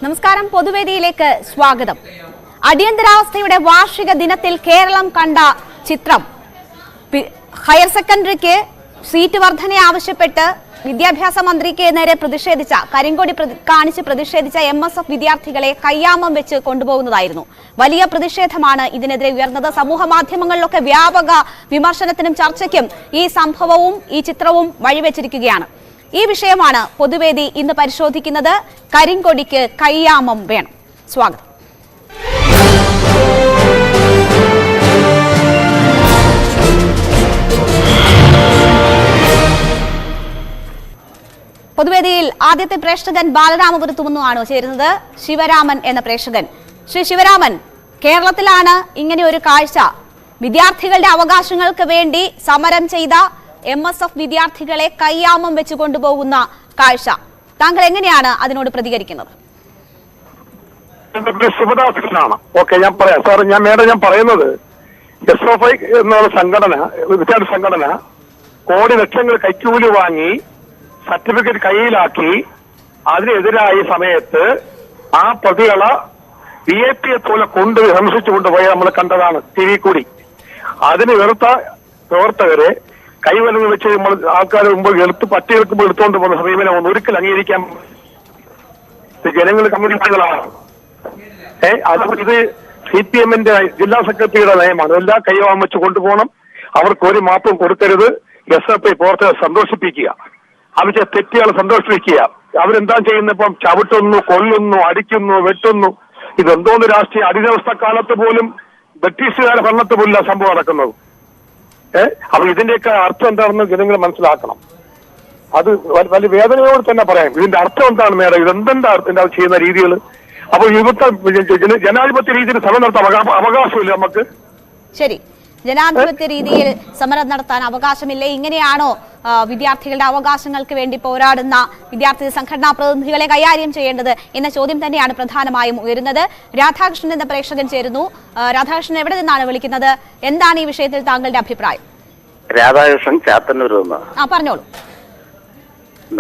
നമസ്കാരം. പൊതുവേദിയിലേക്ക് സ്വാഗതം. അടിയന്തരാവസ്ഥയുടെ വാർഷിക ദിനത്തിൽ കേരളം കണ്ട ചിത്രം. ഹയർ സെക്കൻഡറിക്ക് സീറ്റ് വർധന ആവശ്യപ്പെട്ട് വിദ്യാഭ്യാസ മന്ത്രിക്ക് നേരെ പ്രതിഷേധിച്ച കരിങ്കൊടി കാണിച്ച് പ്രതിഷേധിച്ച MSF വിദ്യാർത്ഥികളെ കയ്യാമം വെച്ച് കൊണ്ടുപോകുന്നതായിരുന്നു. വലിയ പ്രതിഷേധമാണ് ഇതിനെതിരെ ഉയർന്നത്. സമൂഹ മാധ്യമങ്ങളിലൊക്കെ വ്യാപക വിമർശനത്തിനും ചർച്ചയ്ക്കും ഈ സംഭവവും ഈ ചിത്രവും വഴിവെച്ചിരിക്കുകയാണ്. ഈ വിഷയമാണ് പൊതുവേദി ഇന്ന് പരിശോധിക്കുന്നത്. കരിങ്കൊടിക്ക് കയ്യാമം വേണം. സ്വാഗതം. പൊതുവേദിയിൽ ആദ്യത്തെ പ്രേക്ഷകൻ ബാലരാമപുരത്തു നിന്നുമാണ് ചേരുന്നത്. ശിവരാമൻ എന്ന പ്രേക്ഷകൻ. ശ്രീ ശിവരാമൻ, കേരളത്തിലാണ് ഇങ്ങനെ ഒരു കാഴ്ച. വിദ്യാർത്ഥികളുടെ അവകാശങ്ങൾക്ക് വേണ്ടി സമരം ചെയ്ത MSF വിദ്യാർത്ഥികളെ കയ്യാമം വെച്ച് കൊണ്ടുപോകുന്ന കാഴ്ച. താങ്കൾ എങ്ങനെയാണ് അതിനോട് പ്രതികരിക്കുന്നത്? ശിവദാസനാണ്. ഓക്കെ, ഞാൻ പറയാം സാർ. ഞാൻ പറയുന്നത് SFI എന്നുള്ള സംഘടന, വിദ്യാർത്ഥി സംഘടന കോടി ലക്ഷങ്ങൾ കൈക്കൂലി വാങ്ങി സർട്ടിഫിക്കറ്റ് കയ്യിലാക്കി അതിനെതിരായ സമയത്ത് ആ പ്രതികളെ VIP പോലെ ഹിംസിച്ചു കൊണ്ടുപോയി നമ്മൾ കണ്ടതാണ് TV കൂടി. അതിന് വെറുത്ത പ്രവർത്തകരെ കൈവലങ്ങൾ വെച്ച് നമ്മൾ ആൾക്കാർ മുമ്പ് പറ്റി എടുക്കുമ്പോൾ എടുത്തുകൊണ്ട് പോകുന്ന സമീപനം ഒരിക്കലും അംഗീകരിക്കാൻ ജനങ്ങൾ കമ്മ്യൂണിറ്റികളാണ്. അതുകൊണ്ട് ഇത് CPM-ന്റെ ജില്ലാ സെക്രട്ടറിയുടെ നയമാണ്. എല്ലാ കൈവാൻ വെച്ച് കൊണ്ടുപോകണം. അവർക്ക് ഒരു മാപ്പും കൊടുക്കരുത്. SFI പ്രവർത്തകരെ സന്തോഷിപ്പിക്കുക, അവരുടെ തെറ്റുകളെ സന്തോഷിപ്പിക്കുക. അവരെന്താ ചെയ്യുന്ന ഇപ്പം ചവിട്ടുന്നു, കൊല്ലുന്നു, അടിക്കുന്നു, വെട്ടുന്നു. ഇതെന്തോന്ന് രാഷ്ട്രീയ അടിയവസ്ഥ കാലത്ത് പോലും ബ്രിട്ടീഷുകാരുടെ ഭരണത്ത് പോലും സംഭവം നടക്കുന്നത്. അപ്പൊ ഇതിന്റെയൊക്കെ അർത്ഥം എന്താണെന്ന് ജനങ്ങൾ മനസ്സിലാക്കണം. അത് വലിയ വേദനയോട് തന്നെ പറയാം. ഇതിന്റെ അർത്ഥം എന്താണ് മേഡം? ഇതെന്താ ഇതിന്റെ ചെയ്യുന്ന രീതികൾ? അപ്പൊ ഇവിടുത്തെ ജനാധിപത്യ രീതിയിൽ സമരം നടത്താൻ അവകാശമില്ല നമുക്ക്. ശരി, ജനാധിപത്യ രീതിയിൽ സമരം നടത്താൻ അവകാശമില്ലേ? ഇങ്ങനെയാണോ വിദ്യാർത്ഥികളുടെ അവകാശങ്ങൾക്ക് വേണ്ടി പോരാടുന്ന വിദ്യാർത്ഥി സംഘടനാ പ്രതിനിധികളെ കൈകാര്യം ചെയ്യേണ്ടത് എന്ന ചോദ്യം തന്നെയാണ് പ്രധാനമായും ഉയരുന്നത്. രാധാകൃഷ്ണൻ എന്ന പ്രേക്ഷകൻ ചേരുന്നു. രാധാകൃഷ്ണൻ എവിടെ നിന്നാണ് വിളിക്കുന്നത്? എന്താണ് ഈ വിഷയത്തിൽ താങ്കളുടെ അഭിപ്രായം? രാധാകൃഷ്ണൻ, ചാത്തന്നൂർ. പറഞ്ഞോളൂ.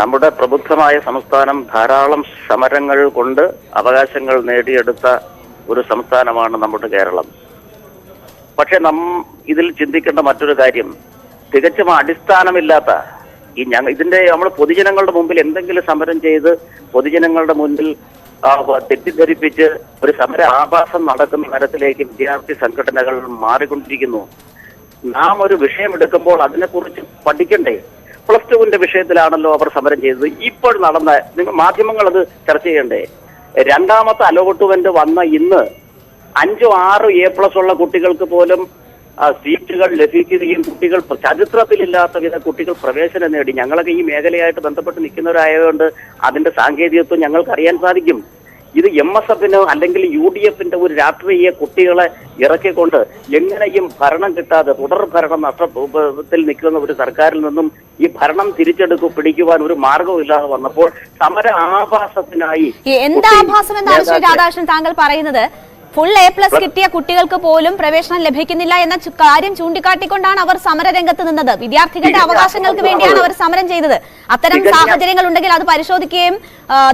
നമ്മുടെ പ്രബുദ്ധമായ സംസ്ഥാനം ധാരാളം സമരങ്ങൾ കൊണ്ട് അവകാശങ്ങൾ നേടിയെടുത്ത ഒരു സംസ്ഥാനമാണ് നമ്മുടെ കേരളം. പക്ഷെ ഇതിൽ ചിന്തിക്കേണ്ട മറ്റൊരു കാര്യം, തികച്ചും അടിസ്ഥാനമില്ലാത്ത ഇതിന്റെ നമ്മൾ പൊതുജനങ്ങളുടെ മുമ്പിൽ എന്തെങ്കിലും സമരം ചെയ്ത് പൊതുജനങ്ങളുടെ മുന്നിൽ തെറ്റിദ്ധരിപ്പിച്ച് ഒരു സമര ആഭാസം നടക്കുന്ന തരത്തിലേക്ക് വിദ്യാർത്ഥി സംഘടനകൾ മാറിക്കൊണ്ടിരിക്കുന്നു. നാം ഒരു വിഷയം എടുക്കുമ്പോൾ അതിനെക്കുറിച്ച് പഠിക്കണ്ടേ? +2-ന്റെ വിഷയത്തിലാണല്ലോ അവർ സമരം ചെയ്തത്. ഇപ്പോൾ നടന്ന മാധ്യമങ്ങൾ അത് ചർച്ച ചെയ്യണ്ടേ? രണ്ടാമത്തെ അലോട്ട്മെന്റ് വന്ന ഇന്ന് 5-6 A+ ഉള്ള കുട്ടികൾക്ക് പോലും സീറ്റുകൾ ലഭിക്കുകയും കുട്ടികൾ ചരിത്രത്തിലില്ലാത്ത വിധ കുട്ടികൾ പ്രവേശനം നേടി. ഞങ്ങളൊക്കെ ഈ മേഖലയായിട്ട് ബന്ധപ്പെട്ട് നിൽക്കുന്നവരായതുകൊണ്ട് അതിന്റെ സാങ്കേതികത്വം ഞങ്ങൾക്ക് അറിയാൻ സാധിക്കും. ഇത് MSF-ന് അല്ലെങ്കിൽ UDF-ന്റെ ഒരു രാഷ്ട്രീയ കുട്ടികളെ ഇറക്കിക്കൊണ്ട് എങ്ങനെയും ഭരണം കിട്ടാതെ തുടർ ഭരണം നഷ്ടത്തിൽ നിൽക്കുന്ന ഒരു സർക്കാരിൽ നിന്നും ഈ ഭരണം പിടിക്കുവാൻ ഒരു മാർഗവും ഇല്ലാതെ വന്നപ്പോൾ സമര ആഭാസത്തിനായി എന്താ ആഭാസം എന്നാണ് ശ്രീ രാധാകൃഷ്ണൻ താങ്കൾ പറയുന്നത്? ഫുൾ A+ കിട്ടിയ കുട്ടികൾക്ക് പോലും പ്രവേശനം ലഭിക്കുന്നില്ല എന്ന കാര്യം ചൂണ്ടിക്കാട്ടിക്കൊണ്ടാണ് അവർ സമരരംഗത്ത് നിന്നത്. വിദ്യാർത്ഥികളുടെ അവകാശങ്ങൾക്ക് വേണ്ടിയാണ് അവർ സമരം ചെയ്തത്. അത്തരം സാഹചര്യങ്ങൾ ഉണ്ടെങ്കിൽ അത് പരിശോധിക്കുകയും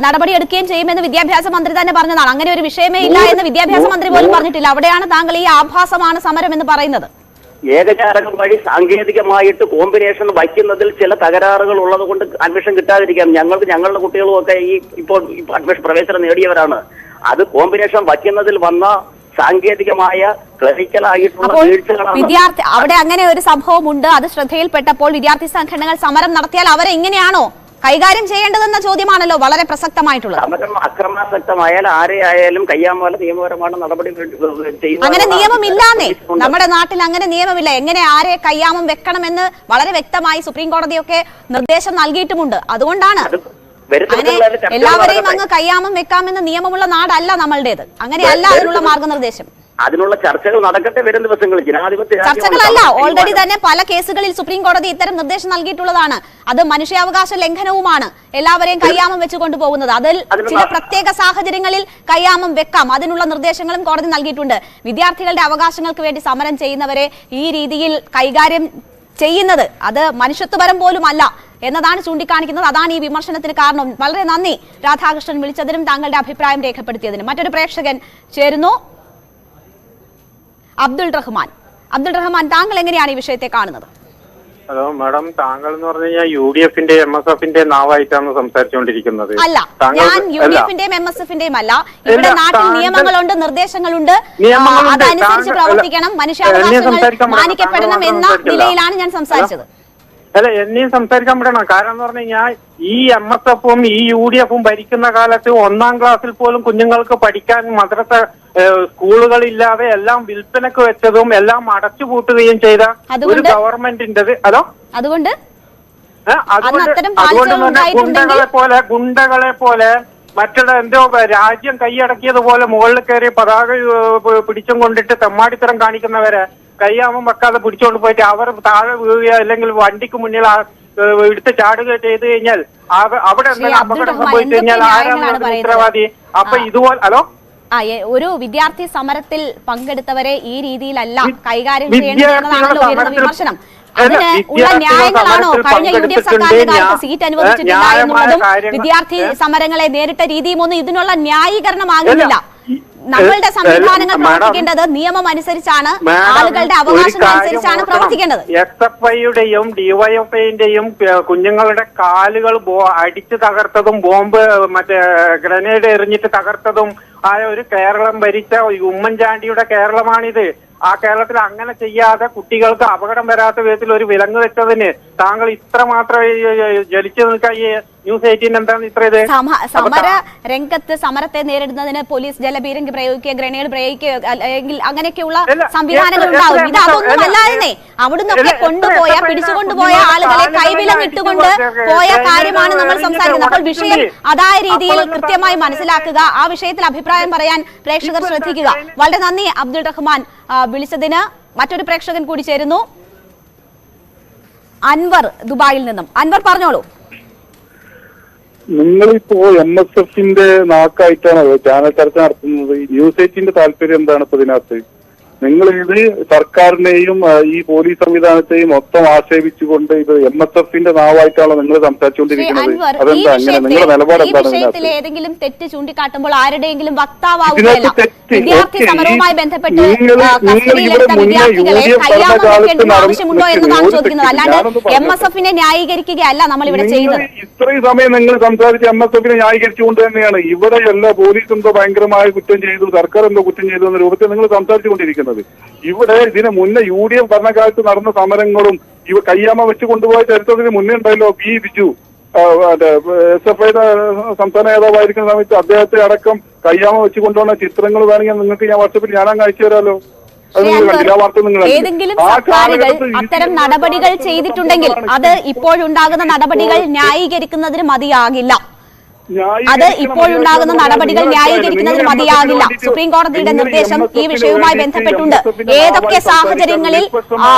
നടപടിയെടുക്കുകയും ചെയ്യുമെന്ന് വിദ്യാഭ്യാസ മന്ത്രി തന്നെ പറഞ്ഞതാണ്. അങ്ങനെ ഒരു വിഷയമേ ഇല്ല എന്ന് വിദ്യാഭ്യാസ മന്ത്രി പോലും പറഞ്ഞിട്ടില്ല. അവിടെയാണ് താങ്കൾ ഈ ആഭാസമാണ് സമരം എന്ന് പറയുന്നത്. ഏകജാലകം വഴി സാങ്കേതികമായിട്ട് കോമ്പിനേഷൻ വയ്ക്കുന്നതിൽ ചില തകരാറുകൾ ഉള്ളത് കൊണ്ട് അഡ്മിഷൻ കിട്ടാതിരിക്കാം. ഞങ്ങളുടെ കുട്ടികളും ഒക്കെ ഇപ്പോൾ അഡ്മിഷൻ പ്രവേശനം നേടിയവരാണ്. അത് കോമ്പിനേഷൻ വയ്ക്കുന്നതിൽ വന്ന സാങ്കേതികമായ ക്ലറിക്കലായിട്ടുള്ള വിദ്യാർത്ഥി അവിടെ അങ്ങനെ ഒരു സംഭവം ഉണ്ട്. അത് ശ്രദ്ധയിൽപ്പെട്ടപ്പോൾ വിദ്യാർത്ഥി സംഘടനകൾ സമരം നടത്തിയാൽ അവരെ ഇങ്ങനെയാണോ കൈകാര്യം ചെയ്യേണ്ടതെന്ന ചോദ്യമാണല്ലോ വളരെ പ്രസക്തമായിട്ടുള്ളത്. സമരം അക്രമാസക്തമായാൽ ആരെയായാലും കയ്യാമല നിയമപരമാണ് നടപടി ചെയ്യുന്നത്. അങ്ങനെ നിയമമില്ലാന്നേ നമ്മുടെ നാട്ടിൽ. അങ്ങനെ നിയമമില്ല. എങ്ങനെ ആരെ കയ്യാമം വെക്കണമെന്ന് വളരെ വ്യക്തമായി സുപ്രീം കോടതിയൊക്കെ നിർദ്ദേശം നൽകിയിട്ടുമുണ്ട്. അതുകൊണ്ടാണ് എല്ലാവരെയും അങ്ങ് കയ്യാമം വെക്കാമെന്ന് നിയമമുള്ള നാടല്ല നമ്മളുടേത്. അങ്ങനെയല്ല അതിനുള്ള മാർഗനിർദ്ദേശം. അതിനുള്ള ചർച്ചകൾ നടക്കട്ടെ വരും ദിവസങ്ങളിൽ. ജനാധിപത്യ ചർച്ചകളല്ല, ഓൾറെഡി തന്നെ പല കേസുകളിൽ സുപ്രീം കോടതി ഇത്തരം നിർദ്ദേശം നൽകിയിട്ടുള്ളതാണ്. അത് മനുഷ്യാവകാശ ലംഘനവുമാണ് എല്ലാവരെയും കയ്യാമം വെച്ച് കൊണ്ടുപോകുന്നത്. അതിൽ ചില പ്രത്യേക സാഹചര്യങ്ങളിൽ കയ്യാമം വെക്കാം. അതിനുള്ള നിർദ്ദേശങ്ങളും കോടതി നൽകിയിട്ടുണ്ട്. വിദ്യാർത്ഥികളുടെ അവകാശങ്ങൾക്ക് വേണ്ടി സമരം ചെയ്യുന്നവരെ ഈ രീതിയിൽ കൈകാര്യം ചെയ്യുന്നത് അത് മനുഷ്യത്വപരം പോലും അല്ല. എന്നതാണ് ചൂണ്ടിക്കാണിക്കുന്നത്. അതാണ് ഈ വിമർശനത്തിന് കാരണം. വളരെ നന്ദി രാധാകൃഷ്ണൻ വിളിച്ചതിനും താങ്കളുടെ അഭിപ്രായം രേഖപ്പെടുത്തിയതിനും. മറ്റൊരു പ്രേക്ഷകൻ ചേരുന്നു, അബ്ദുൾ റഹ്മാൻ, താങ്കൾ എങ്ങനെയാണ് ഈ വിഷയത്തെ കാണുന്നത്? ഹലോ മാഡം, താങ്കൾ എന്ന് പറഞ്ഞു കഴിഞ്ഞാൽ UDF MSF നാവായിട്ടാണ് സംസാരിച്ചുകൊണ്ടിരിക്കുന്നത്. അല്ല, ഞാൻ UDF MSF അല്ല. ഇവിടെ നാട്ടിൽ നിയമങ്ങളുണ്ട്, നിർദ്ദേശങ്ങളുണ്ട്, അതനുസരിച്ച് പ്രവർത്തിക്കണം, മനുഷ്യാവകാശങ്ങൾ മാനിക്കപ്പെടണം എന്ന നിലയിലാണ് ഞാൻ സംസാരിച്ചത്. അല്ല, എന്നെയും സംസാരിക്കാൻ വിടണം. കാരണം എന്ന് പറഞ്ഞു കഴിഞ്ഞാൽ ഈ MSFും ഈ UDF ഭരിക്കുന്ന കാലത്ത് 1-ാം ക്ലാസ്സിൽ പോലും കുഞ്ഞുങ്ങൾക്ക് പഠിക്കാൻ മദ്രസ സ്കൂളുകളില്ലാതെ എല്ലാം വിൽപ്പനക്ക് വെച്ചതും എല്ലാം അടച്ചുപൂട്ടുകയും ചെയ്ത ഒരു ഗവൺമെന്റിന്റെ അതുകൊണ്ട് ഗുണ്ടകളെ പോലെ മറ്റുള്ള എന്തോ രാജ്യം കൈയടക്കിയതുപോലെ മുകളിൽ കയറി പതാക പിടിച്ചും കൊണ്ടിട്ട് തെമ്മാടിത്തരം കാണിക്കുന്നവരെ കയ്യാമം വെക്കാതെ പിടിച്ചോണ്ട് പോയിട്ട് അവർ താഴെ വീഴുക അല്ലെങ്കിൽ വണ്ടിക്ക് മുന്നിൽ എടുത്ത് ചാടുക ചെയ്ത് കഴിഞ്ഞാൽ അവിടെ എന്തെങ്കിലും അപകടം സംഭവിച്ചു കഴിഞ്ഞാൽ ആരാണ് ഉത്തരവാദി? അപ്പൊ ഇതുപോലെ ഒരു വിദ്യാർത്ഥി സമരത്തിൽ പങ്കെടുത്തവരെ ഈ രീതിയിലല്ല കൈകാര്യം ചെയ്യേണ്ടതെന്നാണല്ലോ ഉയർന്ന വിമർശനം. അതിന് ഉള്ള ന്യായങ്ങളാണോ കഴിഞ്ഞ UDF സർക്കാരിന്റെ കാലത്ത് സീറ്റ് അനുവദിച്ചിട്ടില്ല എന്നുള്ളതും വിദ്യാർത്ഥി സമരങ്ങളെ നേരിട്ട രീതിയും ഒന്നും ഇതിനുള്ള ന്യായീകരണമാകുന്നില്ല. നമ്മളുടെ സംവിധാനങ്ങൾ പ്രവർത്തിക്കേണ്ടത് നിയമം അനുസരിച്ചാണ്, ആളുകളുടെ അവകാശങ്ങൾ അനുസരിച്ചാണ് പ്രവർത്തിക്കേണ്ടത്. SFIയുടെയും DYFIന്റെയും കുഞ്ഞുങ്ങളുടെ കാലുകൾ അടിച്ചു തകർത്തതും ബോംബ് ഗ്രനേഡ് എറിഞ്ഞിട്ട് തകർത്തതും ആയ ഒരു കേരളം ഭരിച്ച ഉമ്മൻചാണ്ടിയുടെ കേരളമാണിത്. ആ കേരളത്തിൽ അങ്ങനെ ചെയ്യാതെ കുട്ടികൾക്ക് അപകടം വരാത്ത വിധത്തിൽ ഒരു വിലങ്ങ് വെച്ചതിന് താങ്കൾ ഇത്ര മാത്രം ജലിച്ചു നിൽക്കാൻ ന്യൂസ് 18 എന്താണ് ഇത്ര ഇത്? സമര രംഗത്ത് സമരത്തെ നേരിടുന്നതിന് പോലീസ് ജലപീരങ്കി പ്രയോഗിക്കുക, ഗ്രനേഡ് പ്രയോഗിക്കുക, അല്ലെങ്കിൽ അങ്ങനെയൊക്കെയുള്ള സംവിധാനങ്ങൾ ഉണ്ടാവും. ഇത് അതൊന്നും അല്ലാതെ അവിടുന്നൊക്കെ പിടിച്ചുകൊണ്ടുപോയ ആളുകളെ കൈവിലങ്ങിട്ടുകൊണ്ട് പോയ കാര്യമാണ് നമ്മൾ സംസാരിക്കുന്നത്. അപ്പോൾ വിഷയം അതായ രീതിയിൽ കൃത്യമായി മനസ്സിലാക്കുക, ആ വിഷയത്തിൽ അഭിപ്രായം പറയാൻ പ്രേക്ഷകർ ശ്രദ്ധിക്കുക. വളരെ നന്ദി അബ്ദുൾ റഹ്മാൻ വിളിച്ചതിന്. മറ്റൊരു പ്രേക്ഷകൻ കൂടി ചേരുന്നു, അൻവർ ദുബായിൽ നിന്നും. അൻവർ പറഞ്ഞോളൂ. നിങ്ങളിപ്പോ MSFന്റെ നാക്കായിട്ടാണ് ചാനൽ ചർച്ച നടത്തുന്നത്. ന്യൂസ് 18 താല്പര്യം എന്താണ് ഇപ്പൊ ഇതിനകത്ത്? നിങ്ങൾ ഇത് സർക്കാരിനെയും ഈ പോലീസ് സംവിധാനത്തെയും മൊത്തം ആക്ഷേപിച്ചുകൊണ്ട് ഇത് MSFന്റെ നാവായിട്ടാണോ നിങ്ങൾ സംസാരിച്ചുകൊണ്ടിരിക്കുന്നത്? അതെന്താ അങ്ങനെ? നിങ്ങളുടെ നിലപാട് എന്താണ്? ഏതെങ്കിലും തെറ്റ് ചൂണ്ടിക്കാട്ടുമ്പോൾ ആരുടെയെങ്കിലും വക്താവുകയല്ല. വിദ്യാർത്ഥി സമരവുമായി ബന്ധപ്പെട്ട് ആവശ്യമുണ്ടോ എന്നതാണ് ചോദിക്കുന്നത്. അല്ലാണ്ട് MSFനെ ന്യായീകരിക്കുകയല്ല നമ്മൾ ഇവിടെ ചെയ്യുന്നത്. ഇത്രയും സമയം നിങ്ങൾ സംസാരിച്ച് MSFനെ ന്യായീകരിച്ചുകൊണ്ട് തന്നെയാണ് ഇവിടെ എല്ലാ പോലീസ് എന്തോ ഭയങ്കരമായ കുറ്റം ചെയ്തു, സർക്കാർ എന്തോ കുറ്റം ചെയ്തു എന്ന രൂപത്തിൽ നിങ്ങൾ സംസാരിച്ചുകൊണ്ടിരിക്കുന്നത്. ഇവിടെ ഇതിന് മുന്നേ UDF ഭരണകാലത്ത് നടന്ന സമരങ്ങളും ഇവ കയ്യാമ വെച്ച് കൊണ്ടുപോയ ചരിത്രത്തിന് മുന്നേ ഉണ്ടല്ലോ പി ബിജു SFIയുടെ സംസ്ഥാന നേതാവായിരിക്കുന്ന സമയത്ത് അദ്ദേഹത്തെ അടക്കം കയ്യാമ വെച്ച് കൊണ്ടുപോകുന്ന ചിത്രങ്ങൾ വേണമെങ്കിൽ നിങ്ങൾക്ക് ഞാൻ വാട്സപ്പിൽ ഞാനങ്ങ് അയച്ചു തരാമല്ലോ. ഏതെങ്കിലും സർക്കാരുകൾ അത്തരം നടപടികൾ ചെയ്തിട്ടുണ്ടെങ്കിൽ അത് ഇപ്പോഴുണ്ടാകുന്ന നടപടികൾ ന്യായീകരിക്കുന്നതിന് മതിയാകില്ല. അത് ഇപ്പോഴുണ്ടാകുന്ന നടപടികൾ ന്യായീകരിക്കുന്നതിന് മതിയാകില്ല. സുപ്രീം കോടതിയുടെ നിർദ്ദേശം ഈ വിഷയവുമായി ബന്ധപ്പെട്ടുണ്ട്. ഏതൊക്കെ സാഹചര്യങ്ങളിൽ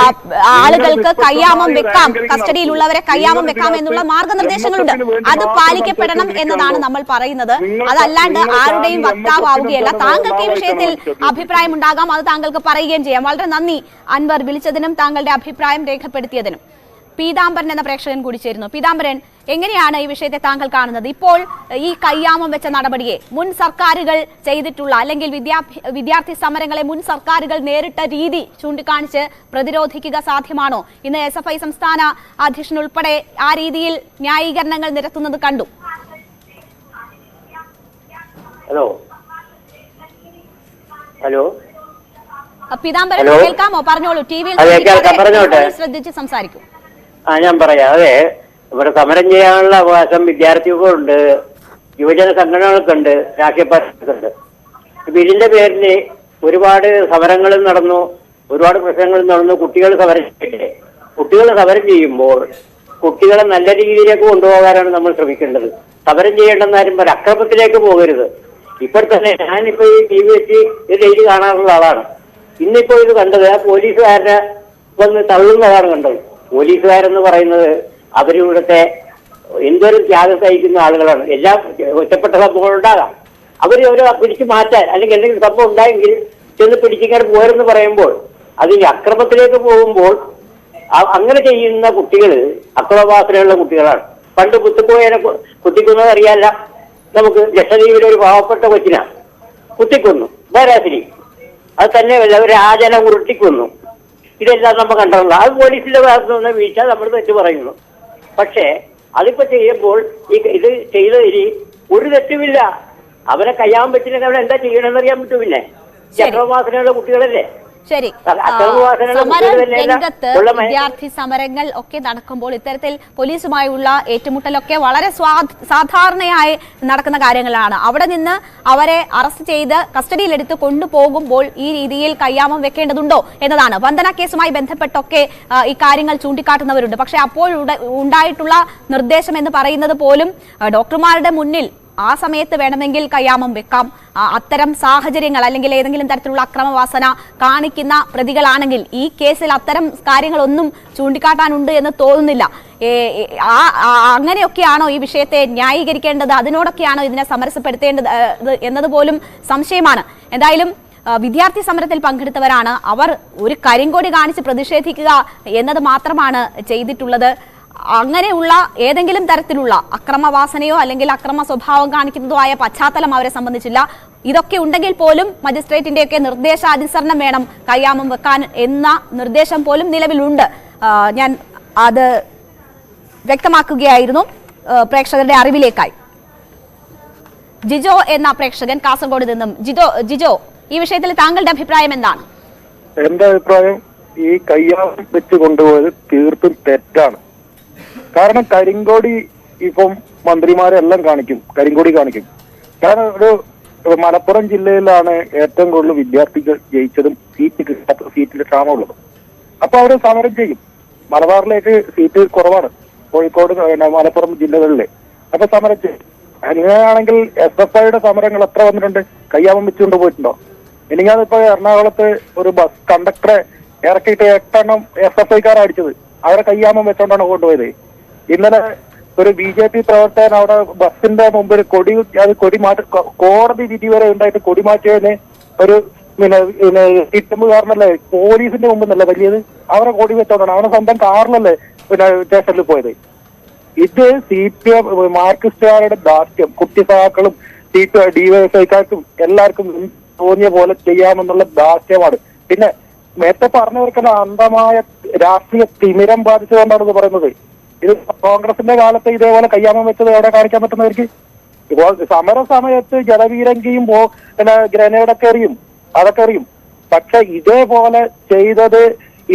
ആളുകൾക്ക് കയ്യാമം വെക്കാം, കസ്റ്റഡിയിലുള്ളവരെ കയ്യാമം വെക്കാം എന്നുള്ള മാർഗനിർദ്ദേശങ്ങളുണ്ട്. അത് പാലിക്കപ്പെടണം എന്നതാണ് നമ്മൾ പറയുന്നത്. അതല്ലാണ്ട് ആരുടെയും വക്താവുകയല്ല. താങ്കൾക്ക് ഈ വിഷയത്തിൽ അഭിപ്രായം ഉണ്ടാകാം, അത് താങ്കൾക്ക് പറയുകയും ചെയ്യാം. വളരെ നന്ദി അൻവർ വിളിച്ചതിനും താങ്കളുടെ അഭിപ്രായം രേഖപ്പെടുത്തിയതിനും. പീതാംബരൻ എന്ന പ്രേക്ഷകൻ കൂടി ചേരുന്നു. പീതാംബരൻ, എങ്ങനെയാണ് ഈ വിഷയത്തെ താങ്കൾ കാണുന്നത്? ഇപ്പോൾ ഈ കയ്യാമം വെച്ച നടപടിയെ മുൻ സർക്കാരുകൾ ചെയ്തിട്ടുള്ള അല്ലെങ്കിൽ വിദ്യാർത്ഥി സമരങ്ങളെ മുൻ സർക്കാരുകൾ നേരിട്ട രീതി ചൂണ്ടിക്കാണിച്ച് പ്രതിരോധിക്കുക സാധ്യമാണോ? ഇന്ന് SFI സംസ്ഥാന അധ്യക്ഷൻ ഉൾപ്പെടെ ആ രീതിയിൽ ന്യായീകരണങ്ങൾ നിരത്തുന്നത് കണ്ടു. പീതാംബരൻ കേൾക്കാമോ? പറഞ്ഞോളൂ. ടിവിയിൽ ശ്രദ്ധിച്ച് സംസാരിക്കൂ. ഞാൻ പറയാം. അതെ, ഇവിടെ സമരം ചെയ്യാനുള്ള അവകാശം വിദ്യാർത്ഥികൾക്കുണ്ട്, യുവജന സംഘടനകൾക്കുണ്ട്, രാഷ്ട്രീയ പാർട്ടികൾക്കുണ്ട്. അപ്പൊ ഇതിന്റെ പേരിൽ ഒരുപാട് സമരങ്ങളും നടന്നു, ഒരുപാട് പ്രശ്നങ്ങളും നടന്നു. കുട്ടികൾ സമരം ചെയ്യട്ടെ. കുട്ടികൾ സമരം ചെയ്യുമ്പോൾ കുട്ടികളെ നല്ല രീതിയിലേക്ക് കൊണ്ടുപോകാനാണ് നമ്മൾ ശ്രമിക്കേണ്ടത്. സമരം ചെയ്യേണ്ടെന്നാരും ഒരു അക്രമത്തിലേക്ക് പോകരുത്. ഇപ്പോൾ തന്നെ ഞാനിപ്പോ ഈ TV വെച്ച് ഇത് ഡെയിലി കാണാറുള്ള ആളാണ്. ഇന്നിപ്പോ ഇത് കണ്ടത് പോലീസുകാരനെ വന്ന് തള്ളുന്നതാണ് കണ്ടത്. പോലീസുകാരെന്ന് പറയുന്നത് അവരിവിടുത്തെ എന്തോരം ത്യാഗം സഹിക്കുന്ന ആളുകളാണ്. എല്ലാം ഒറ്റപ്പെട്ട സംഭവങ്ങൾ ഉണ്ടാകാം. അവരെ പിടിച്ചു മാറ്റാൻ അല്ലെങ്കിൽ എന്തെങ്കിലും സംഭവം ഉണ്ടായെങ്കിൽ ചെന്ന് പിടിച്ചിങ്ങനെ പോരെന്ന് പറയുമ്പോൾ അതിന് അക്രമത്തിലേക്ക് പോകുമ്പോൾ അങ്ങനെ ചെയ്യുന്ന കുട്ടികൾ അക്രമവാസനയുള്ള കുട്ടികളാണ്. പണ്ട് കുത്തിപ്പോയതിനെ കുത്തിക്കുന്നത് അറിയാല്ല നമുക്ക്. ലക്ഷദ്വീപിലെ ഒരു പാവപ്പെട്ട കൊച്ചിനാ കുത്തിക്കൊന്നു ബാരാസിരി. അത് തന്നെയല്ല ഒരു ആചാരം ഉരുട്ടിക്കൊന്നു. ഇതെല്ലാം നമ്മൾ കണ്ടിട്ടുള്ള അത് പോലീസിന്റെ ഭാഗത്ത് നിന്ന് വീഴ്ച നമ്മൾ തെറ്റ് പറയുന്നു. പക്ഷേ അതിപ്പോ ചെയ്യുമ്പോൾ ഇത് ചെയ്തതിൽ ഒരു തെറ്റുമില്ല. അവരെ കയ്യാൻ പറ്റില്ലെങ്കിൽ അവരെ എന്താ ചെയ്യണമെന്ന് അറിയാൻ പറ്റും. പിന്നെ അക്രമവാസനയുള്ള കുട്ടികളല്ലേ. ശരി, രംഗത്ത് വിദ്യാർത്ഥി സമരങ്ങൾ ഒക്കെ നടക്കുമ്പോൾ ഇത്തരത്തിൽ പോലീസുമായുള്ള ഏറ്റുമുട്ടലൊക്കെ വളരെ സാധാരണയായി നടക്കുന്ന കാര്യങ്ങളാണ്. അവിടെ നിന്ന് അവരെ അറസ്റ്റ് ചെയ്ത് കസ്റ്റഡിയിലെടുത്ത് കൊണ്ടുപോകുമ്പോൾ ഈ രീതിയിൽ കയ്യാമം വെക്കേണ്ടതുണ്ടോ എന്നതാണ്. വന്ദന കേസുമായി ബന്ധപ്പെട്ടൊക്കെ ഈ കാര്യങ്ങൾ ചൂണ്ടിക്കാട്ടുന്നവരുണ്ട്. പക്ഷെ അപ്പോൾ ഉണ്ടായിട്ടുള്ള നിർദ്ദേശം എന്ന് പറയുന്നത് പോലും ഡോക്ടർമാരുടെ മുന്നിൽ ആ സമയത്ത് വേണമെങ്കിൽ കയ്യാമം വെക്കാം. അത്തരം സാഹചര്യങ്ങൾ അല്ലെങ്കിൽ ഏതെങ്കിലും തരത്തിലുള്ള അക്രമവാസന കാണിക്കുന്ന പ്രതികളാണെങ്കിൽ ഈ കേസിൽ അത്തരം കാര്യങ്ങളൊന്നും ചൂണ്ടിക്കാട്ടാനുണ്ട് എന്ന് തോന്നുന്നില്ല. അങ്ങനെയൊക്കെയാണോ ഈ വിഷയത്തെ ന്യായീകരിക്കേണ്ടത്? അതിനോടൊക്കെയാണോ ഇതിനെ സമരസപ്പെടുത്തേണ്ടത് എന്നതുപോലും സംശയമാണ്. എന്തായാലും വിദ്യാർത്ഥി സമരത്തിൽ പങ്കെടുത്തവരാണ്. അവർ ഒരു കരിങ്കൊടി കാണിച്ച് പ്രതിഷേധിക്കുക എന്നത് മാത്രമാണ് ചെയ്തിട്ടുള്ളത്. അങ്ങനെയുള്ള ഏതെങ്കിലും തരത്തിലുള്ള അക്രമവാസനയോ അല്ലെങ്കിൽ അക്രമ സ്വഭാവം കാണിക്കുന്നതോ ആയ പശ്ചാത്തലം അവരെ സംബന്ധിച്ചില്ല. ഇതൊക്കെ ഉണ്ടെങ്കിൽ പോലും മജിസ്ട്രേറ്റിന്റെയൊക്കെ നിർദ്ദേശാനുസരണം വേണം കയ്യാമം വെക്കാൻ എന്ന നിർദ്ദേശം പോലും നിലവിലുണ്ട്. ഞാൻ അത് വ്യക്തമാക്കുകയായിരുന്നു പ്രേക്ഷകരുടെ അറിവിലേക്കായി. ജിജോ എന്ന പ്രേക്ഷകൻ കാസർഗോഡ് നിന്നും. ജിജോ, ഈ വിഷയത്തിൽ താങ്കളുടെ അഭിപ്രായം എന്താണ്? എന്റെ അഭിപ്രായം ഈ കയ്യാമം വെച്ച് കൊണ്ടുപോയത് തീർത്തും തെറ്റാണ്. കാരണം കരിങ്കോടി ഇപ്പം മന്ത്രിമാരെല്ലാം കാണിക്കും, കരിങ്കോടി കാണിക്കും. കാരണം ഒരു മലപ്പുറം ജില്ലയിലാണ് ഏറ്റവും കൂടുതൽ വിദ്യാർത്ഥികൾ ജയിച്ചതും സീറ്റ് കിട്ടാത്ത സീറ്റിൽ ക്ഷാമമുള്ളതും. അപ്പൊ അവര് സമരം ചെയ്യും. മലബാറിലേക്ക് സീറ്റ് കുറവാണ്, കോഴിക്കോട് മലപ്പുറം ജില്ലകളിലെ. അപ്പൊ സമരം ചെയ്യും. അങ്ങനെയാണെങ്കിൽ SFIയുടെ സമരങ്ങൾ എത്ര വന്നിട്ടുണ്ട്? കയ്യാമം വെച്ചുകൊണ്ട് പോയിട്ടുണ്ടോ? എനിക്കതിപ്പോ എറണാകുളത്ത് ഒരു ബസ് കണ്ടക്ടറെ ഇറക്കിയിട്ട് 8 എണ്ണം SFIക്കാരാണ് അടിച്ചത്. അവരെ കയ്യാമം വെച്ചോണ്ടാണ് കൊണ്ടുപോയത്. ഇന്നലെ ഒരു BJP പ്രവർത്തകൻ അവിടെ ബസിന്റെ മുമ്പിൽ കൊടി മാറ്റി, കോടതി വിധി വരെ ഉണ്ടായിട്ട് കൊടി മാറ്റിയതിന് ഒരു ഇട്ടുമ്പുകാരനല്ലേ പോലീസിന്റെ മുമ്പ് നല്ല വലിയത്. അവരെ കൊടി വെച്ചോണ്ടാണ്, അവനെ സ്വന്തം കാറിലല്ലേ സ്റ്റേഷനിൽ പോയത്. ഇത് CPM മാർക്സിസ്റ്റുകാരുടെ ദാർഷ്ട്യം. കുട്ടി സഹാക്കളും DYFIക്കാർക്കും എല്ലാവർക്കും തോന്നിയ പോലെ ചെയ്യാമെന്നുള്ള ദാർഷ്ട്യമാണ്. പിന്നെ നേരത്തെ പറഞ്ഞവർക്കെല്ലാം അന്ധമായ രാഷ്ട്രീയ തിമിരം ബാധിച്ചുകൊണ്ടാണ് പറയുന്നത്. ഇത് കോൺഗ്രസിന്റെ കാലത്ത് ഇതേപോലെ കയ്യാമം വെച്ചത് എവിടെ കാണിക്കാൻ പറ്റുന്നവർക്ക്? ഇപ്പോൾ സമര സമയത്ത് ജലവീരങ്കിയും ഗ്രനേഡൊക്കെ എറിയും, അതൊക്കെ എറിയും. പക്ഷെ ഇതേപോലെ ചെയ്തത്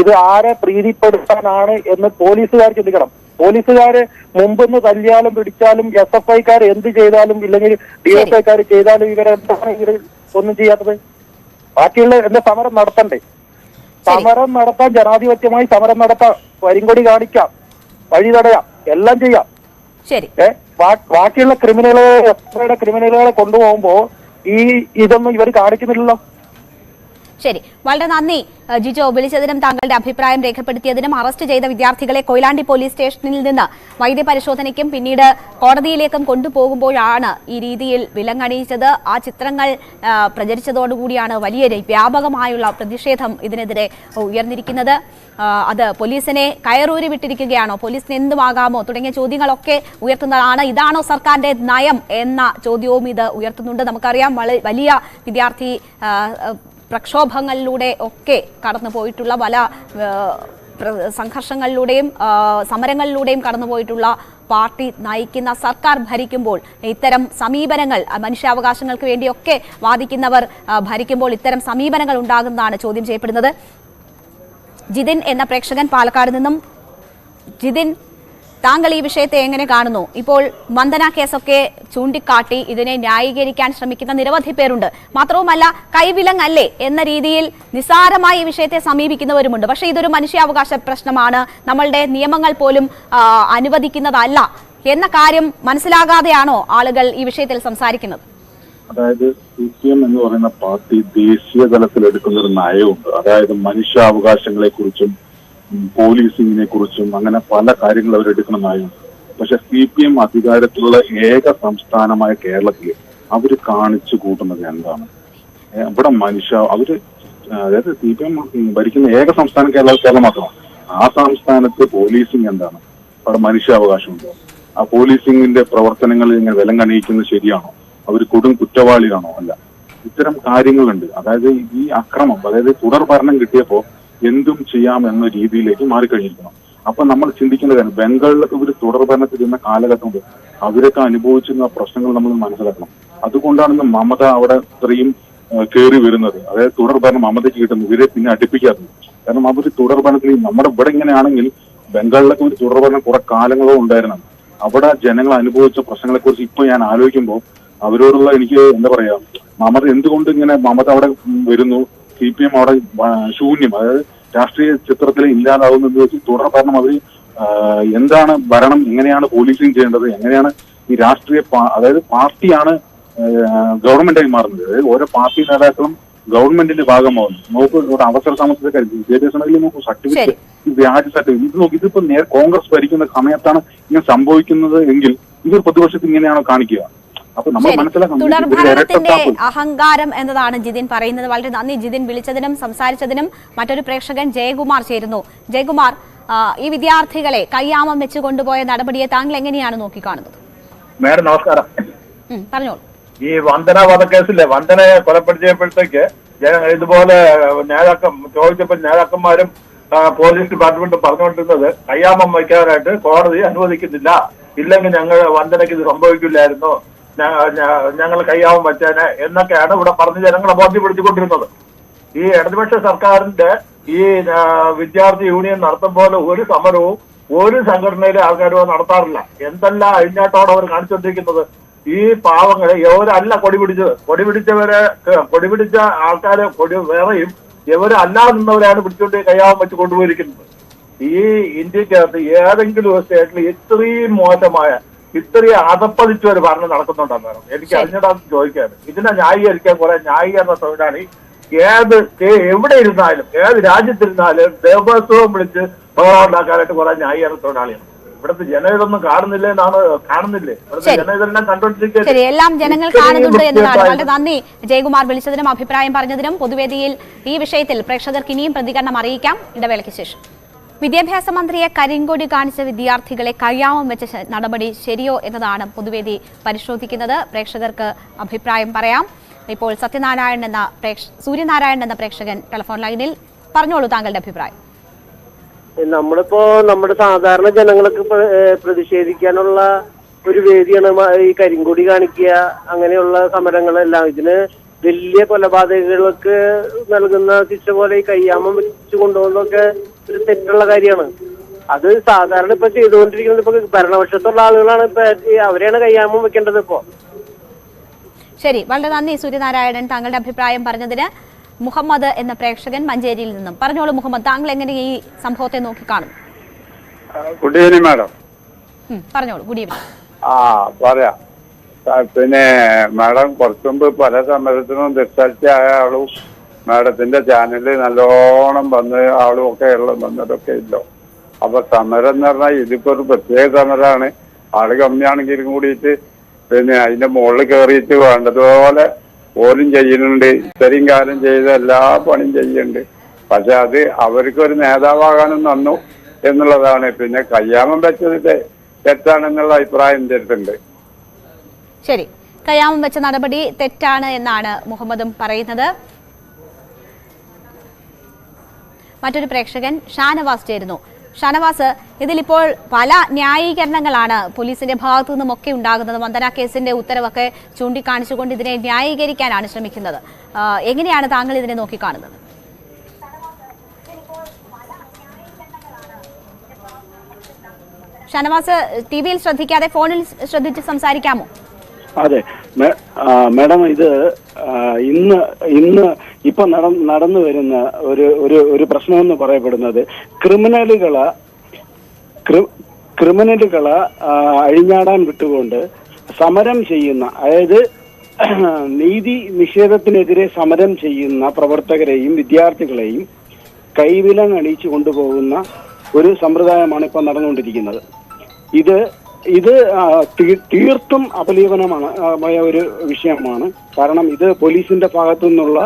ഇത് ആരെ പ്രീതിപ്പെടുത്താനാണ് എന്ന് പോലീസുകാർ ചിന്തിക്കണം. പോലീസുകാര് മുമ്പെന്ന് തല്ലിയാലും പിടിച്ചാലും SFIക്കാർ എന്ത് ചെയ്താലും ഇല്ലെങ്കിൽ DYFIക്കാർ ചെയ്താലും ഇവരെന്താണ് ഇവര് ഒന്നും ചെയ്യാത്തത്? ബാക്കിയുള്ള എന്താ സമരം നടത്തണ്ടേ? സമരം നടത്താൻ, ജനാധിപത്യമായി സമരം നടത്താം, കരിങ്കൊടി കാണിക്കാം, വഴി തടയാം, എല്ലാം ചെയ്യാം. ശരി. ബാക്കിയുള്ള ക്രിമിനലുകളെ കൊണ്ടുപോകുമ്പോ ഇതൊന്നും ഇവർ കാണിക്കുന്നില്ലല്ലോ. ശരി, വളരെ നന്ദി ജിജോ. വിളിച്ചതിനും താങ്കളുടെ അഭിപ്രായം രേഖപ്പെടുത്തിയതിനും. അറസ്റ്റ് ചെയ്ത വിദ്യാർത്ഥികളെ കൊയിലാണ്ടി പോലീസ് സ്റ്റേഷനിൽ നിന്ന് വൈദ്യപരിശോധനയ്ക്കും പിന്നീട് കോടതിയിലേക്കും കൊണ്ടുപോകുമ്പോഴാണ് ഈ രീതിയിൽ വിലങ്ങണിയിച്ചത്. ആ ചിത്രങ്ങൾ പ്രചരിച്ചതോടുകൂടിയാണ് വലിയ വ്യാപകമായുള്ള പ്രതിഷേധം ഇതിനെതിരെ ഉയർന്നിരിക്കുന്നത്. അത് പോലീസിനെ കയറൂരി വിട്ടിരിക്കുകയാണോ, പോലീസിന് എന്തുമാകാമോ തുടങ്ങിയ ചോദ്യങ്ങളൊക്കെ ഉയർത്തുന്നതാണ്. ഇതാണോ സർക്കാരിന്റെ നയം എന്ന ചോദ്യവും ഇത് ഉയർത്തുന്നുണ്ട്. നമുക്കറിയാം വലിയ വിദ്യാർത്ഥി പ്രക്ഷോഭങ്ങളിലൂടെ ഒക്കെ കടന്നു പോയിട്ടുള്ള പല സംഘർഷങ്ങളിലൂടെയും സമരങ്ങളിലൂടെയും കടന്നുപോയിട്ടുള്ള പാർട്ടി നയിക്കുന്ന സർക്കാർ ഭരിക്കുമ്പോൾ ഇത്തരം സമീപനങ്ങൾ, മനുഷ്യാവകാശങ്ങൾക്ക് വേണ്ടിയൊക്കെ വാദിക്കുന്നവർ ഭരിക്കുമ്പോൾ ഇത്തരം സമീപനങ്ങൾ ഉണ്ടാകുന്നതാണ് ചോദ്യം ചെയ്യപ്പെടുന്നത്. ജിതിൻ എന്ന പ്രേക്ഷകൻ പാലക്കാട് നിന്നും. ജിതിൻ, താങ്കൾ ഈ വിഷയത്തെ എങ്ങനെ കാണുന്നു? ഇപ്പോൾ വന്ദന കേസൊക്കെ ചൂണ്ടിക്കാട്ടി ഇതിനെ ന്യായീകരിക്കാൻ ശ്രമിക്കുന്ന നിരവധി പേരുണ്ട്. മാത്രവുമല്ല കൈവിലങ്ങല്ലേ എന്ന രീതിയിൽ നിസ്സാരമായി ഈ വിഷയത്തെ സമീപിക്കുന്നവരുമുണ്ട്. പക്ഷേ ഇതൊരു മനുഷ്യാവകാശ പ്രശ്നമാണ്, നമ്മളുടെ നിയമങ്ങൾ പോലും അനുവദിക്കുന്നതല്ല എന്ന കാര്യം മനസ്സിലാകാതെയാണോ ആളുകൾ ഈ വിഷയത്തിൽ സംസാരിക്കുന്നത്? അതായത് CPM എന്ന് പറയുന്ന പാർട്ടി ദേശീയ തലത്തിൽ എടുക്കുന്ന ഒരു നയമുണ്ട്. അതായത് മനുഷ്യാവകാശങ്ങളെ കുറിച്ചും പോലീസിങ്ങിനെ കുറിച്ചും അങ്ങനെ പല കാര്യങ്ങൾ അവരെടുക്കുന്ന നയമുണ്ട്. പക്ഷെ CPM അധികാരത്തിലുള്ള ഏക സംസ്ഥാനമായ കേരളത്തിൽ അവര് കാണിച്ചു കൂട്ടുന്നത് എന്താണ്? ഇവിടെ അവര് അതായത് CPM ഭരിക്കുന്ന ഏക സംസ്ഥാനം കേരളം മാത്രമാണ്. ആ സംസ്ഥാനത്ത് പോലീസിങ് എന്താണ്? അവിടെ മനുഷ്യാവകാശമുണ്ടോ? ആ പോലീസിങ്ങിന്റെ പ്രവർത്തനങ്ങൾ ഇങ്ങനെ വിലം കണിയിക്കുന്നത് ശരിയാണോ? അവർ കൊടും കുറ്റവാളിയാണോ? അല്ല. ഇത്തരം കാര്യങ്ങളുണ്ട്. അതായത് ഈ അക്രമം, അതായത് തുടർ ഭരണം കിട്ടിയപ്പോ എന്തും ചെയ്യാം എന്ന രീതിയിലേക്ക് മാറിക്കഴിഞ്ഞിരിക്കണം. അപ്പൊ നമ്മൾ ചിന്തിക്കേണ്ട കാര്യം, ബംഗാളിലൊക്കെ ഇവർ തുടർ ഭരണത്തിരുന്ന കാലഘട്ടമുണ്ട്. അവരൊക്കെ അനുഭവിച്ചിരുന്ന പ്രശ്നങ്ങൾ നമ്മൾ മനസ്സിലാക്കണം. അതുകൊണ്ടാണ് മമത അവിടെ ഇത്രയും കയറി വരുന്നത്. അതായത് തുടർ ഭരണം മമതയ്ക്ക് കിട്ടുന്നു, ഇവരെ പിന്നെ അടുപ്പിക്കാറുണ്ട്. കാരണം അവർ തുടർ ഭരണത്തിൽ നമ്മുടെ ഇവിടെ ഇങ്ങനെയാണെങ്കിൽ ബംഗാളിലൊക്കെ ഒരു തുടർ ഭരണം കുറെ കാലങ്ങളോ ഉണ്ടായിരുന്നു. അവിടെ ജനങ്ങൾ അനുഭവിച്ച പ്രശ്നങ്ങളെ കുറിച്ച് ഇപ്പൊ ഞാൻ ആലോചിക്കുമ്പോൾ അവരോടുള്ള എനിക്ക് എന്താ പറയാ, മമത എന്തുകൊണ്ട് ഇങ്ങനെ മമത അവിടെ വരുന്നു, CPM അവിടെ ശൂന്യം, അതായത് രാഷ്ട്രീയ ചിത്രത്തിൽ ഇല്ലാതാവുന്നത് വെച്ച് തുടർ ഭരണം അവർ എന്താണ് ഭരണം, എങ്ങനെയാണ് പോലീസിങ് ചെയ്യേണ്ടത്, എങ്ങനെയാണ് ഈ രാഷ്ട്രീയ അതായത് പാർട്ടിയാണ് ഗവൺമെന്റായി മാറുന്നത്. അതായത് ഓരോ പാർട്ടി നേതാക്കളും ഗവൺമെന്റിന്റെ ഭാഗമാവുന്നു. നോക്കൂ, ഇവിടെ അവസര താമസത്തെ വിദ്യാഭ്യാസ മേഖലയിൽ നോക്കൂ, സർട്ടിഫിക്കറ്റ്, വ്യാജ സർട്ടിഫിക്കറ്റ്, ഇത് നോക്കി. ഇതിപ്പോ കോൺഗ്രസ് ഭരിക്കുന്ന സമയത്താണ് ഇങ്ങനെ സംഭവിക്കുന്നത് എങ്കിൽ ഇവർ പ്രതിപക്ഷത്ത് ഇങ്ങനെയാണോ കാണിക്കുക? അപ്പൊ നമ്മൾ തുടർഭരണത്തിന്റെ അഹങ്കാരം എന്നതാണ് ജിതിൻ പറയുന്നത്. വളരെ നന്ദി ജിതിൻ. വിളിച്ചതിനും സംസാരിച്ചതിനും. മറ്റൊരു പ്രേക്ഷകൻ ജയകുമാർ ചേരുന്നു. ജയകുമാർ, ഈ വിദ്യാർത്ഥികളെ കയ്യാമം വെച്ച് കൊണ്ടുപോയ നടപടിയെ താങ്കൾ എങ്ങനെയാണ് നോക്കിക്കാണുന്നത്? മേഡം നമസ്കാരം. പറഞ്ഞോളൂ. ഈ വന്ദന വധക്കേസിലെ വന്ദനയെ കൊലപ്പെടുത്തിയപ്പോഴത്തേക്ക് ഇതുപോലെ ചോദിച്ചപ്പോൾ നേതാക്കന്മാരും പോലീസ് ഡിപ്പാർട്ട്മെന്റും പറഞ്ഞുകൊണ്ടിരുന്നത് കയ്യാമം വയ്ക്കാനായിട്ട് കോടതി അനുവദിക്കുന്നില്ല, ഇല്ലെങ്കിൽ ഞങ്ങൾ വന്ദനയ്ക്ക് ഇത് സംഭവിക്കില്ലായിരുന്നു, ഞങ്ങൾ കയ്യാമം വച്ചേനെ എന്നൊക്കെയാണ് ഇവിടെ പറഞ്ഞ് ജനങ്ങളെ ബോധ്യപ്പെടുത്തിക്കൊണ്ടിരുന്നത്. ഈ ഇടതുപക്ഷ സർക്കാരിന്റെ ഈ വിദ്യാർത്ഥി യൂണിയൻ നടത്തും പോലെ ഒരു സമരവും ഒരു സംഘടനയിലെ ആൾക്കാരും നടത്താറില്ല. എന്തെല്ലാം അഴിഞ്ഞാട്ടോടെ അവർ കാണിച്ചുകൊണ്ടിരിക്കുന്നത്. ഈ പാവങ്ങളെ ഇവരല്ല കൊടി പിടിച്ച ആൾക്കാരെ വേറെയും ഇവരല്ലാതെ നിന്നവരാണ് പിടിച്ചുകൊണ്ട് കയ്യാമം വെച്ച് കൊണ്ടുപോയിരിക്കുന്നത്. ഈ ഇന്ത്യക്കകത്ത് ഏതെങ്കിലും ഒരു സ്റ്റേറ്റിൽ ഇത്രയും മോശമായ, ഇത്രയും അതപ്പതിച്ച ഒരു ഭരണം നടക്കുന്നുണ്ടെന്നാണ് എനിക്ക് അറിഞ്ഞിടാന്ന് ചോദിക്കാറ്. ഇതിനെ ന്യായീകരിക്കാൻ കുറെ ന്യായീകരണ തൊഴിലാളി എവിടെ ഇരുന്നാലും ഏത് രാജ്യത്തിരുന്നാലും ദേവസ്വം വിളിച്ച് ഉണ്ടാക്കാനായിട്ട് കുറെ ന്യായീകരണ തൊഴിലാളിയാണ്. ഇവിടുത്തെ ജനതൊന്നും കാണുന്നില്ലേ? ഇവിടുത്തെ ജനതെല്ലാം കണ്ടോണ്ടിരിക്കുക. ശരി, എല്ലാം ജനങ്ങൾ കാണുന്നുണ്ട് എന്നതാണ്. വളരെ നന്ദി ജയകുമാർ, വിളിച്ചതിനും അഭിപ്രായം പറഞ്ഞതിനും. പൊതുവേദിയിൽ ഈ വിഷയത്തിൽ പ്രേക്ഷകർക്ക് ഇനിയും പ്രതികരണം അറിയിക്കാം ഇടവേളയ്ക്ക് ശേഷം. വിദ്യാഭ്യാസ മന്ത്രിയെ കരിങ്കൊടി കാണിച്ച വിദ്യാർത്ഥികളെ കയ്യാമം വെച്ച നടപടി ശരിയോ എന്നതാണ് പൊതുവേദി പരിശോധിക്കുന്നത്. പ്രേക്ഷകർക്ക് അഭിപ്രായം പറയാം. ഇപ്പോൾ സൂര്യനാരായണൻ എന്ന പ്രേക്ഷകൻ ടെലിഫോൺ ലൈനിൽ. പറഞ്ഞോളൂ താങ്കളുടെ അഭിപ്രായം. നമ്മളിപ്പോ നമ്മുടെ സാധാരണ ജനങ്ങൾക്ക് പ്രതിഷേധിക്കാനുള്ള ഒരു വേദിയാണ് ഈ കരിങ്കൊടി കാണിക്കുക, അങ്ങനെയുള്ള സമരങ്ങളെല്ലാം. ഇതിന് വലിയ കൊലപാതകങ്ങൾക്ക് നൽകുന്ന ശിക്ഷ പോലെ ഈ കയ്യാമം വെച്ച് കൊണ്ടുപോകുന്നതൊക്കെ ഒരു തെറ്റുള്ള കാര്യമാണ്. അത് സാധാരണ ഇപ്പൊ ചെയ്തുകൊണ്ടിരിക്കുന്നത് ഇപ്പൊ ഭരണപക്ഷത്തുള്ള ആളുകളാണ്. ഇപ്പൊ അവരെയാണ് കയ്യാമം വെക്കേണ്ടത് ഇപ്പോ. ശരി, വളരെ നന്ദി സൂര്യനാരായണൻ താങ്കളുടെ അഭിപ്രായം പറഞ്ഞതിന്. മുഹമ്മദ് എന്ന പ്രേക്ഷകൻ മഞ്ചേരിയിൽ നിന്നും. പറഞ്ഞോളൂ മുഹമ്മദ്, താങ്കൾ എങ്ങനെ ഈ സംഭവത്തെ നോക്കിക്കാണും? Good evening madam. പറഞ്ഞോളൂ. Good evening. പറയാം. പിന്നെ മാഡം കുറച്ചു മുമ്പ് പല സമരത്തിനും ദൃക്സാക്ഷിയായ ആളും മാഡത്തിന്റെ ചാനലിൽ നല്ലോണം വന്ന് ആളും ഒക്കെ വന്നതൊക്കെ ഇല്ലോ. അപ്പൊ സമരം എന്ന് പറഞ്ഞാൽ ഇതിപ്പോ ഒരു പ്രത്യേക സമരമാണ്. ആള് കമ്മിയാണെങ്കിലും കൂടിയിട്ട് പിന്നെ അതിന്റെ മുകളിൽ കയറിയിട്ട് വേണ്ടതുപോലെ പോലും ചെയ്യുന്നുണ്ട്. ഇത്രയും കാലം ചെയ്ത എല്ലാ പണിയും ചെയ്യുന്നുണ്ട്. പക്ഷെ അത് അവർക്കൊരു നേതാവാകാനും നന്നു എന്നുള്ളതാണ്. പിന്നെ കയ്യാമം വെച്ചത് തെറ്റാണെന്നുള്ള അഭിപ്രായം എൻ്റെ അടുത്തുണ്ട്. ശരി, കയ്യാമം വെച്ച നടപടി തെറ്റാണ് എന്നാണ് മുഹമ്മദും പറയുന്നത്. മറ്റൊരു പ്രേക്ഷകൻ ഷാനവാസ് ചേരുന്നു. ഷാനവാസ്, ഇതിലിപ്പോൾ പല ന്യായീകരണങ്ങളാണ് പോലീസിന്റെ ഭാഗത്തു നിന്നുമൊക്കെ ഉണ്ടാകുന്നത്. വന്ദന കേസിന്റെ ഉത്തരവൊക്കെ ചൂണ്ടിക്കാണിച്ചുകൊണ്ട് ഇതിനെ ന്യായീകരിക്കാനാണ് ശ്രമിക്കുന്നത്. എങ്ങനെയാണ് താങ്കൾ ഇതിനെ നോക്കിക്കാണുന്നത്? ഷാനവാസ്, ടിവിയിൽ ശ്രദ്ധിക്കാതെ ഫോണിൽ ശ്രദ്ധിച്ച് സംസാരിക്കാമോ? അതെ മാഡം, ഇത് ഇന്ന് ഇപ്പൊ നടന്നു വരുന്ന ഒരു പ്രശ്നമെന്ന് പറയപ്പെടുന്നത് ക്രിമിനലുകളെ അഴിഞ്ഞാടാൻ വിട്ടുകൊണ്ട് സമരം ചെയ്യുന്ന, അതായത് നീതി നിഷേധത്തിനെതിരെ സമരം ചെയ്യുന്ന പ്രവർത്തകരെയും വിദ്യാർത്ഥികളെയും കൈവിലങ്ങണിയിച്ചു കൊണ്ടുപോകുന്ന ഒരു സമ്പ്രദായമാണ് ഇപ്പൊ നടന്നുകൊണ്ടിരിക്കുന്നത്. ഇത് തീർത്തും അപലപനമായ ഒരു വിഷയമാണ്. കാരണം ഇത് പോലീസിന്റെ ഭാഗത്തു നിന്നുള്ള,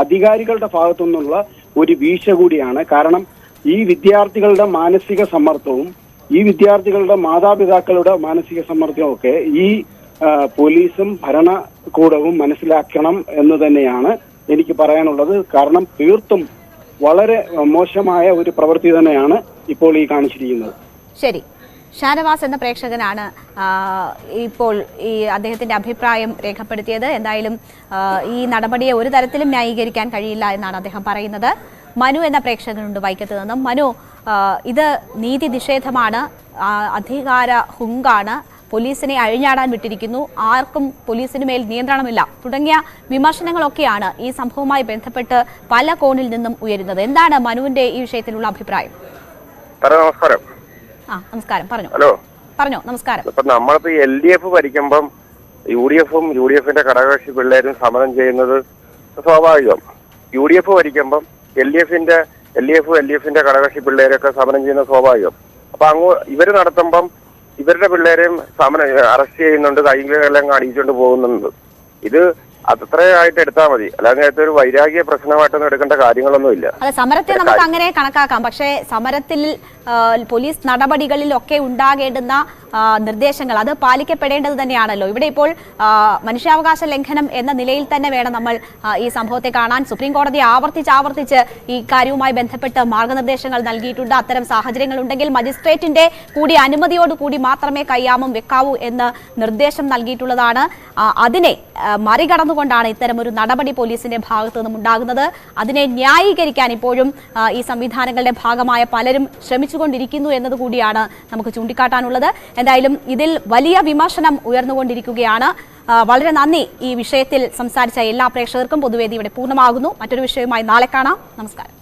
അധികാരികളുടെ ഭാഗത്തു നിന്നുള്ള ഒരു വീഴ്ച കൂടിയാണ്. കാരണം ഈ വിദ്യാർത്ഥികളുടെ മാനസിക സമ്മർദ്ദവും ഈ വിദ്യാർത്ഥികളുടെ മാതാപിതാക്കളുടെ മാനസിക സമ്മർദ്ദവും ഒക്കെ ഈ പോലീസും ഭരണകൂടവും മനസ്സിലാക്കണം എന്ന് തന്നെയാണ് എനിക്ക് പറയാനുള്ളത്. കാരണം തീർത്തും വളരെ മോശമായ ഒരു പ്രവൃത്തി തന്നെയാണ് ഇപ്പോൾ ഈ കാണിച്ചിരിക്കുന്നത്. ശരി, ഷാനവാസ് എന്ന പ്രേക്ഷകനാണ് ഇപ്പോൾ ഈ അദ്ദേഹത്തിന്റെ അഭിപ്രായം രേഖപ്പെടുത്തിയത്. എന്തായാലും ഈ നടപടിയെ ഒരു തരത്തിലും ന്യായീകരിക്കാൻ കഴിയില്ല എന്നാണ് അദ്ദേഹം പറയുന്നത്. മനു എന്ന പ്രേക്ഷകനുണ്ട് വൈക്കത്ത് നിന്നും. മനു, ഇത് നീതി നിഷേധമാണ്, അധികാര ഹുങ്കാണ്, പോലീസിനെ അഴിഞ്ഞാടാൻ വിട്ടിരിക്കുന്നു, ആർക്കും പോലീസിന് മേൽ നിയന്ത്രണമില്ല തുടങ്ങിയ വിമർശനങ്ങളൊക്കെയാണ് ഈ സംഭവവുമായി ബന്ധപ്പെട്ട് പല കോണിൽ നിന്നും ഉയരുന്നത്. എന്താണ് മനുവിന്റെ ഈ വിഷയത്തിലുള്ള അഭിപ്രായം? നമസ്കാരം. നമസ്കാരം, പറഞ്ഞു. ഹലോ, പറഞ്ഞോ. നമസ്കാരം. ഇപ്പൊ നമ്മളിപ്പോ LDF ഭരിക്കുമ്പം UDF-ന്റെ ഘടകകക്ഷി പിള്ളേരും സമരം ചെയ്യുന്നത് സ്വാഭാവികം. UDF ഭരിക്കുമ്പം LDF-ന്റെ ഘടകകക്ഷി പിള്ളേരൊക്കെ സമരം ചെയ്യുന്നത് സ്വാഭാവികം. അപ്പൊ ഇവര് നടത്തുമ്പം ഇവരുടെ പിള്ളേരെയും അറസ്റ്റ് ചെയ്യുന്നുണ്ട്, കൈകളെല്ലാം അടിച്ചുകൊണ്ട് പോകുന്നുണ്ട്. ഇത് അത്രയായിട്ട് എടുത്താൽ മതി, അല്ലാതെ നേരത്തെ ഒരു വൈരാഗ്യ പ്രശ്നമായിട്ടൊന്നും എടുക്കേണ്ട കാര്യങ്ങളൊന്നുമില്ല. അതെ, സമരത്തെ നമുക്ക് അങ്ങനെ കണക്കാക്കാം. പക്ഷേ സമരത്തിൽ പോലീസ് നടപടികളിലൊക്കെ ഉണ്ടാകേണ്ടുന്ന നിർദ്ദേശങ്ങൾ അത് പാലിക്കപ്പെടേണ്ടത് തന്നെയാണല്ലോ. ഇവിടെ ഇപ്പോൾ മനുഷ്യാവകാശ ലംഘനം എന്ന നിലയിൽ തന്നെ വേണം നമ്മൾ ഈ സംഭവത്തെ കാണാൻ. സുപ്രീം കോടതി ആവർത്തിച്ച് ഈ കാര്യവുമായി ബന്ധപ്പെട്ട് മാർഗനിർദ്ദേശങ്ങൾ നൽകിയിട്ടുണ്ട്. അത്തരം സാഹചര്യങ്ങൾ ഉണ്ടെങ്കിൽ മജിസ്ട്രേറ്റിന്റെ കൂടി അനുമതിയോടുകൂടി മാത്രമേ കയ്യാമം വെക്കാവൂ എന്ന് നിർദ്ദേശം നൽകിയിട്ടുള്ളതാണ്. അതിനെ മറികടന്നുകൊണ്ടാണ് ഇത്തരമൊരു നടപടി പോലീസിന്റെ ഭാഗത്തു നിന്നും ഉണ്ടാകുന്നത്. അതിനെ ന്യായീകരിക്കാൻ ഇപ്പോഴും ഈ സംവിധാനങ്ങളുടെ ഭാഗമായ പലരും ശ്രമിച്ചുകൊണ്ടിരിക്കുന്നു എന്നതുകൂടിയാണ് നമുക്ക് ചൂണ്ടിക്കാട്ടാനുള്ളത്. എന്തായാലും ഇതിൽ വലിയ വിമർശനം ഉയർന്നുകൊണ്ടിരിക്കുകയാണ്. വളരെ നന്ദി. ഈ വിഷയത്തിൽ സംസാരിച്ച എല്ലാ പ്രേക്ഷകർക്കും പൊതുവേദി ഇവിടെ പൂർണ്ണമാകുന്നു. മറ്റൊരു വിഷയവുമായി നാളെ കാണാം. നമസ്കാരം.